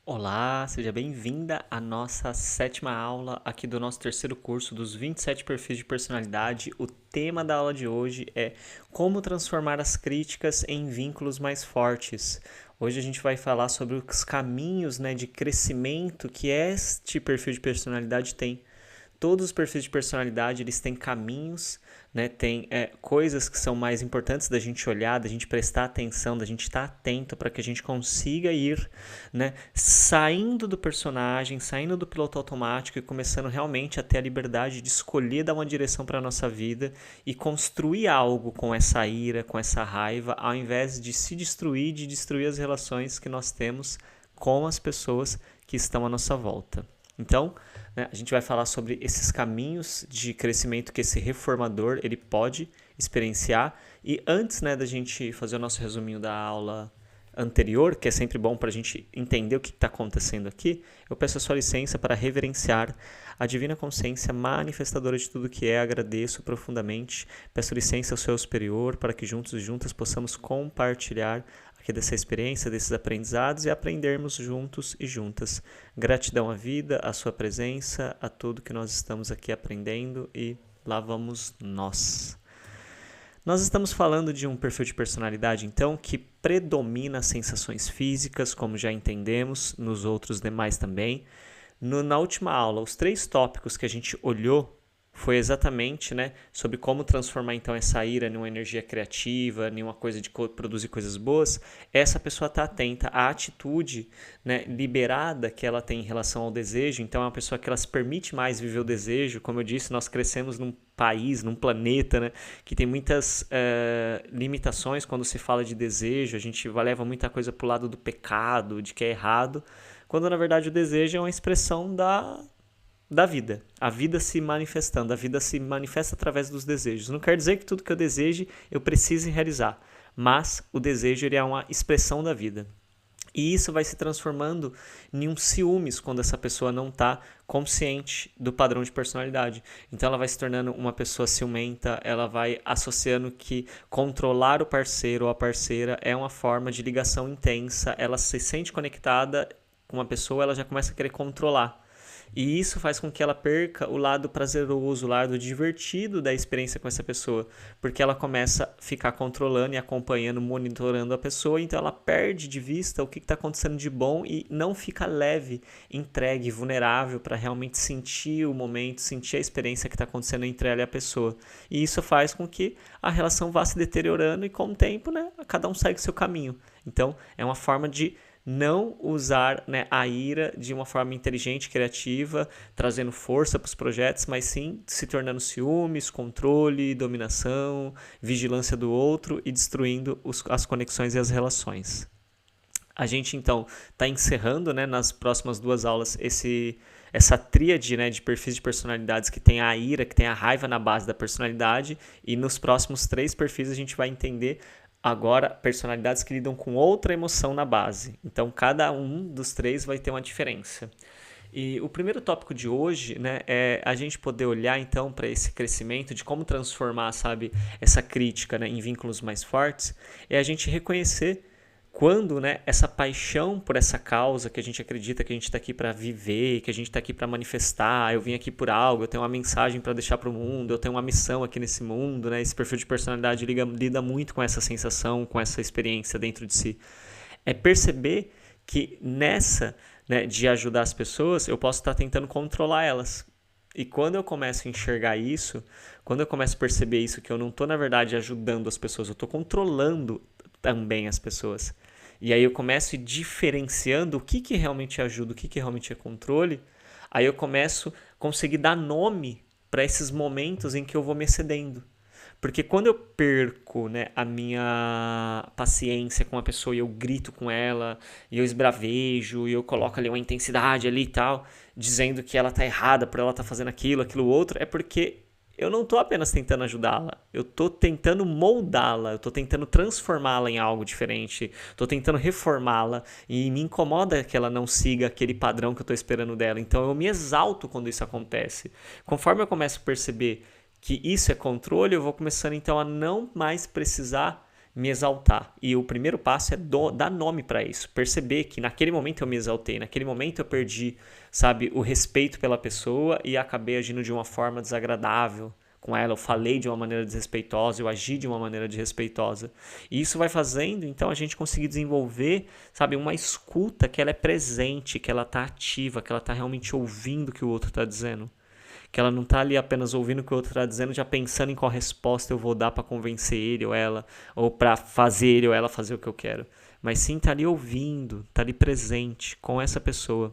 Olá, seja bem-vinda à nossa 7ª aula aqui do nosso terceiro curso dos 27 perfis de personalidade. O tema da aula de hoje é como transformar as críticas em vínculos mais fortes. Hoje a gente vai falar sobre os caminhos, de crescimento que este perfil de personalidade tem. Todos os perfis de personalidade, eles têm caminhos, tem coisas que são mais importantes da gente olhar, da gente prestar atenção, da gente estar atento para que a gente consiga ir, saindo do personagem, saindo do piloto automático e começando realmente a ter a liberdade de escolher dar uma direção para a nossa vida e construir algo com essa ira, com essa raiva, ao invés de se destruir, de destruir as relações que nós temos com as pessoas que estão à nossa volta. Então, a gente vai falar sobre esses caminhos de crescimento que esse reformador ele pode experienciar. E antes da gente fazer o nosso resuminho da aula anterior, que é sempre bom para a gente entender o que está acontecendo aqui, eu peço a sua licença para reverenciar a Divina Consciência manifestadora de tudo que é. Agradeço profundamente, peço licença ao seu superior para que juntos e juntas possamos compartilhar aqui dessa experiência, desses aprendizados e aprendermos juntos e juntas. Gratidão à vida, à sua presença, a tudo que nós estamos aqui aprendendo, e lá vamos nós. Nós estamos falando de um perfil de personalidade, então, que predomina as sensações físicas, como já entendemos, nos outros demais também. Na última aula, os 3 tópicos que a gente olhou foi exatamente sobre como transformar então essa ira em uma energia criativa, em uma coisa de produzir coisas boas. Essa pessoa está atenta à atitude liberada que ela tem em relação ao desejo. Então é uma pessoa que ela se permite mais viver o desejo. Como eu disse, nós crescemos num país, num planeta que tem muitas limitações quando se fala de desejo. A gente leva muita coisa para o lado do pecado, de que é errado, quando na verdade o desejo é uma expressão da vida, a vida se manifestando, a vida se manifesta através dos desejos. Não quer dizer que tudo que eu deseje eu precise realizar, mas o desejo ele é uma expressão da vida. E isso vai se transformando em um ciúmes quando essa pessoa não está consciente do padrão de personalidade. Então ela vai se tornando uma pessoa ciumenta, ela vai associando que controlar o parceiro ou a parceira é uma forma de ligação intensa, ela se sente conectada com uma pessoa, ela já começa a querer controlar. E isso faz com que ela perca o lado prazeroso, o lado divertido da experiência com essa pessoa, porque ela começa a ficar controlando e acompanhando, monitorando a pessoa, então ela perde de vista o que está acontecendo de bom e não fica leve, entregue, vulnerável para realmente sentir o momento, sentir a experiência que está acontecendo entre ela e a pessoa. E isso faz com que a relação vá se deteriorando e com o tempo, cada um segue o seu caminho. Então, é uma forma de não usar a ira de uma forma inteligente, criativa, trazendo força para os projetos, mas sim se tornando ciúmes, controle, dominação, vigilância do outro e destruindo as conexões e as relações. A gente, então, está encerrando nas próximas 2 aulas essa tríade de perfis de personalidades que tem a ira, que tem a raiva na base da personalidade, e nos próximos 3 perfis a gente vai entender agora personalidades que lidam com outra emoção na base. Então, cada um dos 3 vai ter uma diferença. E o primeiro tópico de hoje é a gente poder olhar, então, para esse crescimento, de como transformar, essa crítica em vínculos mais fortes, é a gente reconhecer quando essa paixão por essa causa que a gente acredita que a gente está aqui para viver, que a gente está aqui para manifestar, eu vim aqui por algo, eu tenho uma mensagem para deixar para o mundo, eu tenho uma missão aqui nesse mundo, esse perfil de personalidade lida muito com essa sensação, com essa experiência dentro de si. É perceber que nessa de ajudar as pessoas, eu posso estar tentando controlar elas. E quando eu começo a enxergar isso, quando eu começo a perceber isso, que eu não estou, na verdade, ajudando as pessoas, eu estou controlando também as pessoas. E aí eu começo diferenciando o que realmente ajuda, o que realmente é controle. Aí eu começo a conseguir dar nome para esses momentos em que eu vou me excedendo. Porque quando eu perco a minha paciência com a pessoa e eu grito com ela, e eu esbravejo, e eu coloco ali uma intensidade ali e tal, dizendo que ela tá errada por ela estar fazendo aquilo outro, é porque eu não estou apenas tentando ajudá-la, eu estou tentando moldá-la, eu estou tentando transformá-la em algo diferente, estou tentando reformá-la, e me incomoda que ela não siga aquele padrão que eu estou esperando dela. Então eu me exalto quando isso acontece. Conforme eu começo a perceber que isso é controle, eu vou começando então a não mais precisar me exaltar. E o primeiro passo é dar nome para isso. Perceber que naquele momento eu me exaltei, naquele momento eu perdi, sabe, o respeito pela pessoa e acabei agindo de uma forma desagradável com ela. Eu falei de uma maneira desrespeitosa, eu agi de uma maneira desrespeitosa. E isso vai fazendo, então, a gente conseguir desenvolver, sabe, uma escuta que ela é presente, que ela está ativa, que ela está realmente ouvindo o que o outro está dizendo. Que ela não está ali apenas ouvindo o que o outro está dizendo, já pensando em qual resposta eu vou dar para convencer ele ou ela, ou para fazer ele ou ela fazer o que eu quero. Mas sim está ali ouvindo, está ali presente com essa pessoa,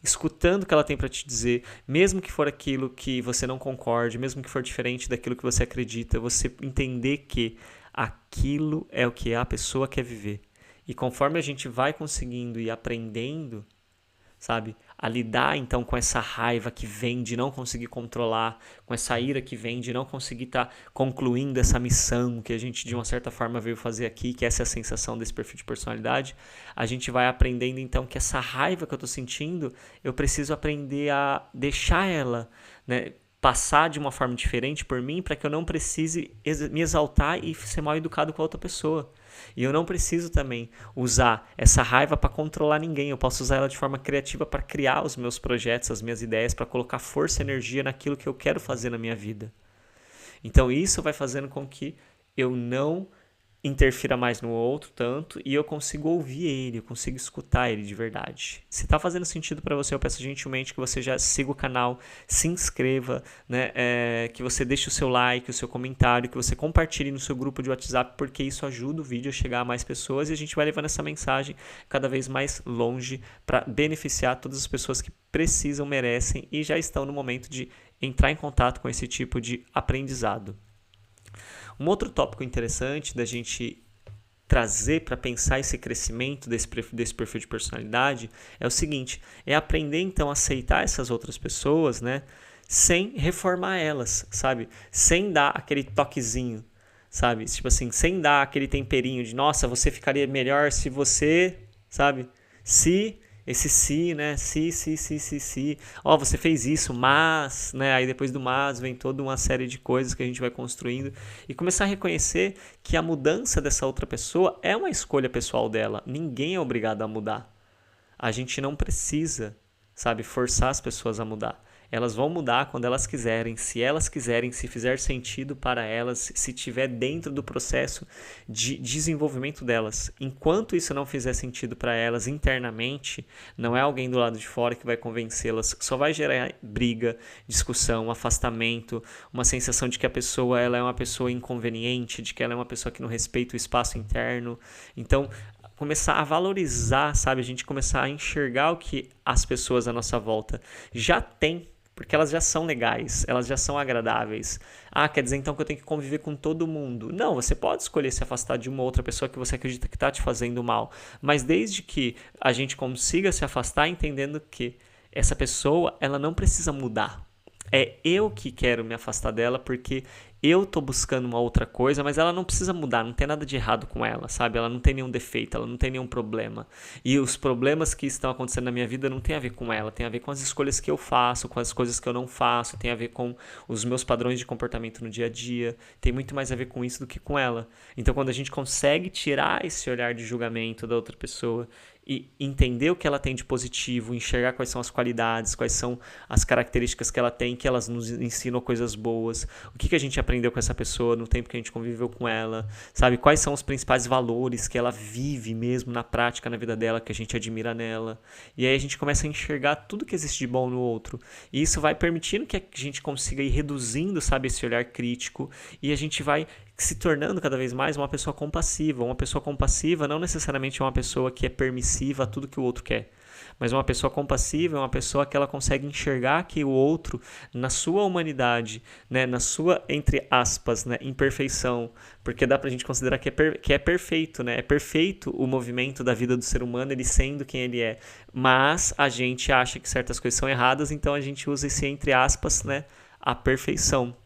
escutando o que ela tem para te dizer, mesmo que for aquilo que você não concorde, mesmo que for diferente daquilo que você acredita, você entender que aquilo é o que a pessoa quer viver. E conforme a gente vai conseguindo e aprendendo, sabe, a lidar então com essa raiva que vem de não conseguir controlar, com essa ira que vem de não conseguir estar concluindo essa missão que a gente de uma certa forma veio fazer aqui, que essa é a sensação desse perfil de personalidade, a gente vai aprendendo então que essa raiva que eu estou sentindo, eu preciso aprender a deixar ela, né, passar de uma forma diferente por mim, para que eu não precise me exaltar e ser mal educado com a outra pessoa. E eu não preciso também usar essa raiva para controlar ninguém. Eu posso usar ela de forma criativa para criar os meus projetos, as minhas ideias, para colocar força e energia naquilo que eu quero fazer na minha vida. Então isso vai fazendo com que eu não interfira mais no outro tanto e eu consigo ouvir ele, eu consigo escutar ele de verdade. Se está fazendo sentido para você, eu peço gentilmente que você já siga o canal, se inscreva, né, que você deixe o seu like, o seu comentário, que você compartilhe no seu grupo de WhatsApp, porque isso ajuda o vídeo a chegar a mais pessoas e a gente vai levando essa mensagem cada vez mais longe para beneficiar todas as pessoas que precisam, merecem e já estão no momento de entrar em contato com esse tipo de aprendizado. Um outro tópico interessante da gente trazer para pensar esse crescimento desse perfil de personalidade é o seguinte, é aprender então a aceitar essas outras pessoas, né, sem reformar elas, sabe? Sem dar aquele toquezinho, sabe? Tipo assim, sem dar aquele temperinho de, nossa, você ficaria melhor se você, sabe? Se... Esse se, né? Se. Ó, você fez isso, mas, né? Aí depois do mas vem toda uma série de coisas que a gente vai construindo e começar a reconhecer que a mudança dessa outra pessoa é uma escolha pessoal dela. Ninguém é obrigado a mudar. A gente não precisa, sabe, forçar as pessoas a mudar. Elas vão mudar quando elas quiserem, se fizer sentido para elas, se estiver dentro do processo de desenvolvimento delas. Enquanto isso não fizer sentido para elas internamente, não é alguém do lado de fora que vai convencê-las, só vai gerar briga, discussão, afastamento, uma sensação de que a pessoa ela é uma pessoa inconveniente, de que ela é uma pessoa que não respeita o espaço interno. Então, começar a valorizar, sabe? A gente começar a enxergar o que as pessoas à nossa volta já têm, porque elas já são legais, elas já são agradáveis. Ah, quer dizer então que eu tenho que conviver com todo mundo? Não, você pode escolher se afastar de uma outra pessoa que você acredita que está te fazendo mal, mas desde que a gente consiga se afastar entendendo que essa pessoa, ela não precisa mudar. É eu que quero me afastar dela porque eu tô buscando uma outra coisa, mas ela não precisa mudar, não tem nada de errado com ela, sabe? Ela não tem nenhum defeito, ela não tem nenhum problema. E os problemas que estão acontecendo na minha vida não tem a ver com ela, tem a ver com as escolhas que eu faço, com as coisas que eu não faço, tem a ver com os meus padrões de comportamento no dia a dia, tem muito mais a ver com isso do que com ela. Então, quando a gente consegue tirar esse olhar de julgamento da outra pessoa e entender o que ela tem de positivo, enxergar quais são as qualidades, quais são as características que ela tem, que elas nos ensinam coisas boas, o que a gente aprendeu com essa pessoa no tempo que a gente conviveu com ela, sabe? Quais são os principais valores que ela vive mesmo na prática, na vida dela, que a gente admira nela. E aí a gente começa a enxergar tudo que existe de bom no outro. E isso vai permitindo que a gente consiga ir reduzindo, sabe, esse olhar crítico, e a gente vai se tornando cada vez mais uma pessoa compassiva. Uma pessoa compassiva não necessariamente é uma pessoa que é permissiva a tudo que o outro quer, mas uma pessoa compassiva é uma pessoa que ela consegue enxergar que o outro, na sua humanidade, né, na sua, entre aspas, né, imperfeição, porque dá pra gente considerar que é perfeito, né? É perfeito o movimento da vida do ser humano, ele sendo quem ele é, mas a gente acha que certas coisas são erradas, então a gente usa esse entre aspas, né, a perfeição.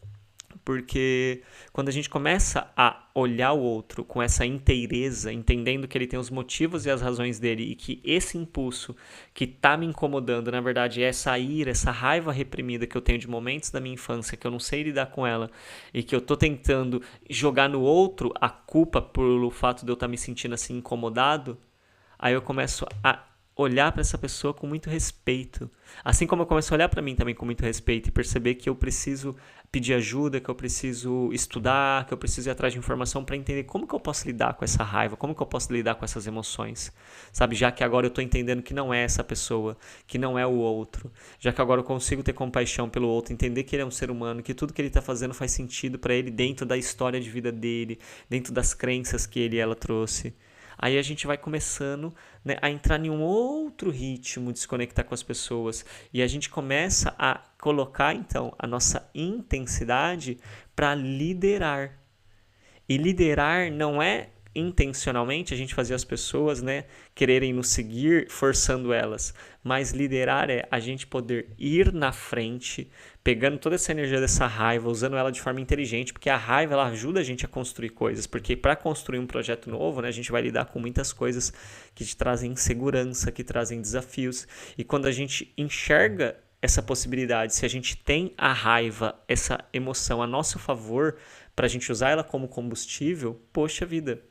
porque quando a gente começa a olhar o outro com essa inteireza, entendendo que ele tem os motivos e as razões dele e que esse impulso que tá me incomodando, na verdade, é essa ira, essa raiva reprimida que eu tenho de momentos da minha infância, que eu não sei lidar com ela e que eu tô tentando jogar no outro a culpa pelo fato de eu estar me sentindo assim incomodado, aí eu começo a olhar para essa pessoa com muito respeito. Assim como eu começo a olhar para mim também com muito respeito e perceber que eu preciso pedir ajuda, que eu preciso estudar, que eu preciso ir atrás de informação para entender como que eu posso lidar com essa raiva, como que eu posso lidar com essas emoções, sabe? Já que agora eu estou entendendo que não é essa pessoa, que não é o outro, já que agora eu consigo ter compaixão pelo outro, entender que ele é um ser humano, que tudo que ele está fazendo faz sentido para ele dentro da história de vida dele, dentro das crenças que ele e ela trouxe. Aí a gente vai começando, né, a entrar em um outro ritmo de se conectar com as pessoas. E a gente começa a colocar, então, a nossa intensidade para liderar. E liderar não é intencionalmente a gente fazer as pessoas, né, quererem nos seguir forçando elas, mas liderar é a gente poder ir na frente, pegando toda essa energia dessa raiva, usando ela de forma inteligente, porque a raiva ela ajuda a gente a construir coisas, porque para construir um projeto novo, né, a gente vai lidar com muitas coisas que te trazem insegurança, que trazem desafios, e quando a gente enxerga essa possibilidade, se a gente tem a raiva, essa emoção a nosso favor, para a gente usar ela como combustível, poxa vida,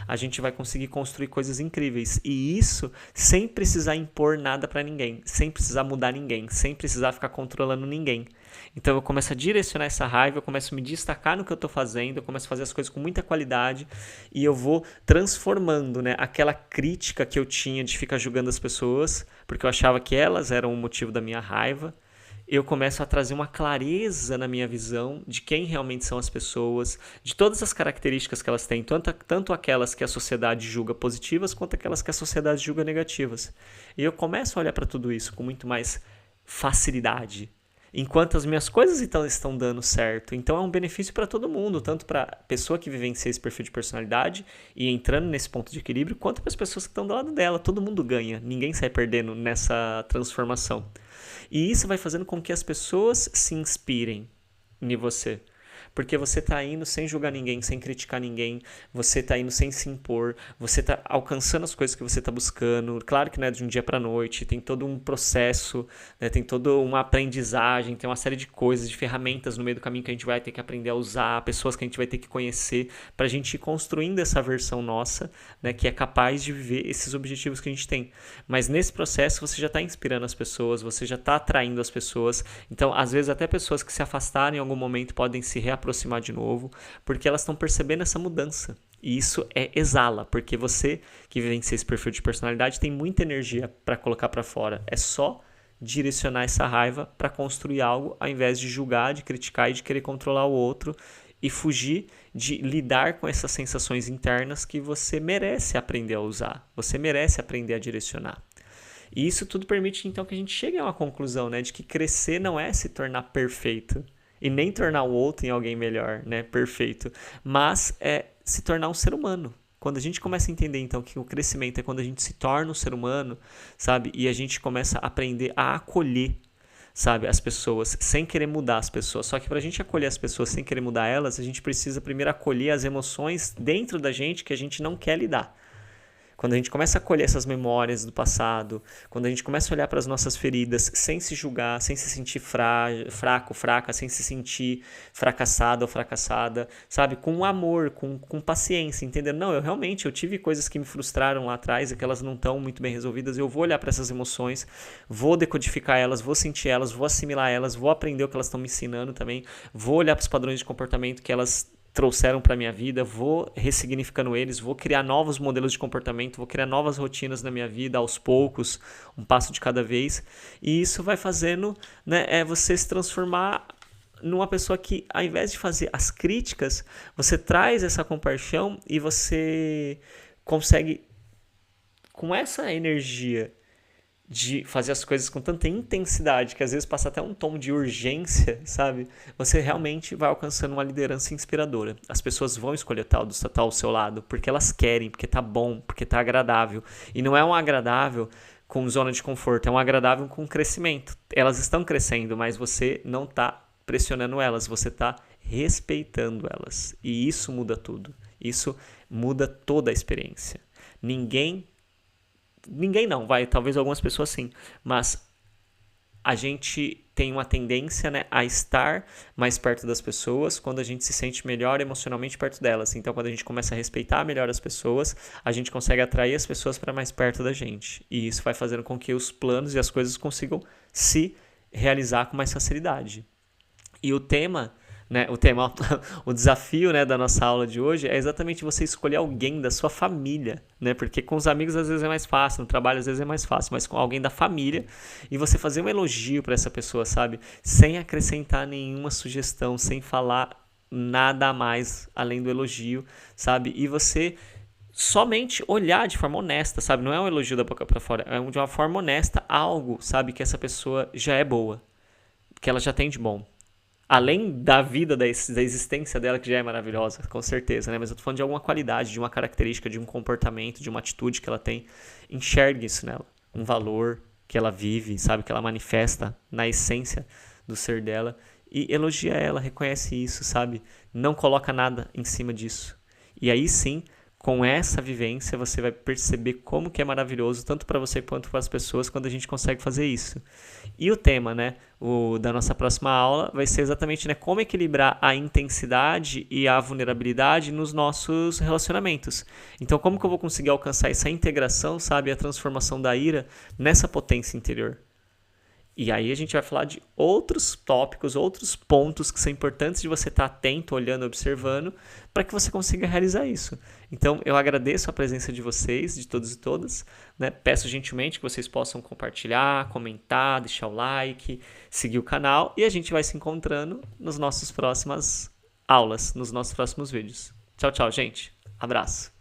a gente vai conseguir construir coisas incríveis. E isso sem precisar impor nada para ninguém, sem precisar mudar ninguém, sem precisar ficar controlando ninguém. Então eu começo a direcionar essa raiva, eu começo a me destacar no que eu estou fazendo, eu começo a fazer as coisas com muita qualidade e eu vou transformando, né, aquela crítica que eu tinha de ficar julgando as pessoas, porque eu achava que elas eram o motivo da minha raiva. Eu começo a trazer uma clareza na minha visão de quem realmente são as pessoas, de todas as características que elas têm, tanto aquelas que a sociedade julga positivas, quanto aquelas que a sociedade julga negativas. E eu começo a olhar para tudo isso com muito mais facilidade, enquanto as minhas coisas estão dando certo. Então é um benefício para todo mundo, tanto para a pessoa que vivencia esse perfil de personalidade e entrando nesse ponto de equilíbrio, quanto para as pessoas que estão do lado dela. Todo mundo ganha, ninguém sai perdendo nessa transformação. E isso vai fazendo com que as pessoas se inspirem em você. Porque você está indo sem julgar ninguém, sem criticar ninguém, você está indo sem se impor, você está alcançando as coisas que você está buscando. Claro que não é de um dia para a noite, tem todo um processo, né? Tem toda uma aprendizagem, tem uma série de coisas, de ferramentas no meio do caminho que a gente vai ter que aprender a usar, pessoas que a gente vai ter que conhecer, para a gente ir construindo essa versão nossa, né? Que é capaz de viver esses objetivos que a gente tem. Mas nesse processo você já está inspirando as pessoas, você já está atraindo as pessoas. Então, às vezes, até pessoas que se afastaram em algum momento podem se reaproximar de novo, porque elas estão percebendo essa mudança. E isso exala, porque você que vivencia esse perfil de personalidade tem muita energia para colocar para fora. É só direcionar essa raiva para construir algo, ao invés de julgar, de criticar e de querer controlar o outro e fugir de lidar com essas sensações internas que você merece aprender a usar, você merece aprender a direcionar. E isso tudo permite então que a gente chegue a uma conclusão, né, de que crescer não é se tornar perfeito e nem tornar o outro em alguém melhor, né, perfeito, mas é se tornar um ser humano. Quando a gente começa a entender então que o crescimento é quando a gente se torna um ser humano, sabe, e a gente começa a aprender a acolher, sabe, as pessoas, sem querer mudar as pessoas. Só que para a gente acolher as pessoas sem querer mudar elas, a gente precisa primeiro acolher as emoções dentro da gente que a gente não quer lidar. Quando a gente começa a acolher essas memórias do passado, quando a gente começa a olhar para as nossas feridas sem se julgar, sem se sentir fraco, fraca, sem se sentir fracassado ou fracassada, sabe? Com amor, com paciência, entendendo? Não, eu tive coisas que me frustraram lá atrás e que elas não estão muito bem resolvidas. Eu vou olhar para essas emoções, vou decodificar elas, vou sentir elas, vou assimilar elas, vou aprender o que elas estão me ensinando também, vou olhar para os padrões de comportamento que elas trouxeram para minha vida, vou ressignificando eles, vou criar novos modelos de comportamento, vou criar novas rotinas na minha vida aos poucos, um passo de cada vez, e isso vai fazendo, né, você se transformar numa pessoa que, ao invés de fazer as críticas, você traz essa compaixão e você consegue, com essa energia de fazer as coisas com tanta intensidade, que às vezes passa até um tom de urgência, sabe? Você realmente vai alcançando uma liderança inspiradora. As pessoas vão escolher tal ao seu lado, porque elas querem, porque tá bom, porque tá agradável. E não é um agradável com zona de conforto, é um agradável com crescimento. Elas estão crescendo, mas você não tá pressionando elas, você tá respeitando elas. E isso muda tudo. Isso muda toda a experiência. Ninguém não, talvez algumas pessoas sim, mas a gente tem uma tendência, né, a estar mais perto das pessoas quando a gente se sente melhor emocionalmente perto delas. Então, quando a gente começa a respeitar melhor as pessoas, a gente consegue atrair as pessoas para mais perto da gente. E isso vai fazendo com que os planos e as coisas consigam se realizar com mais facilidade. E o tema, o desafio, né, da nossa aula de hoje é exatamente você escolher alguém da sua família, né? Porque com os amigos às vezes é mais fácil, no trabalho às vezes é mais fácil, mas com alguém da família e você fazer um elogio para essa pessoa, sabe? Sem acrescentar nenhuma sugestão, sem falar nada a mais além do elogio, sabe? E você somente olhar de forma honesta, sabe? Não é um elogio da boca para fora, é de uma forma honesta algo, sabe? Que essa pessoa já é boa, que ela já tem de bom. Além da vida, da existência dela, que já é maravilhosa, com certeza, né? Mas eu tô falando de alguma qualidade, de uma característica, de um comportamento, de uma atitude que ela tem. Enxergue isso nela. Um valor que ela vive, sabe? Que ela manifesta na essência do ser dela. E elogia ela, reconhece isso, sabe? Não coloca nada em cima disso. E aí sim, com essa vivência, você vai perceber como que é maravilhoso, tanto para você quanto para as pessoas, quando a gente consegue fazer isso. E o tema, né, da nossa próxima aula vai ser exatamente, né, como equilibrar a intensidade e a vulnerabilidade nos nossos relacionamentos. Então, como que eu vou conseguir alcançar essa integração, sabe, a transformação da ira nessa potência interior? E aí a gente vai falar de outros tópicos, outros pontos que são importantes de você estar atento, olhando, observando, para que você consiga realizar isso. Então, eu agradeço a presença de vocês, de todos e todas, né? Peço gentilmente que vocês possam compartilhar, comentar, deixar o like, seguir o canal e a gente vai se encontrando nas nossas próximas aulas, nos nossos próximos vídeos. Tchau, tchau, gente. Abraço.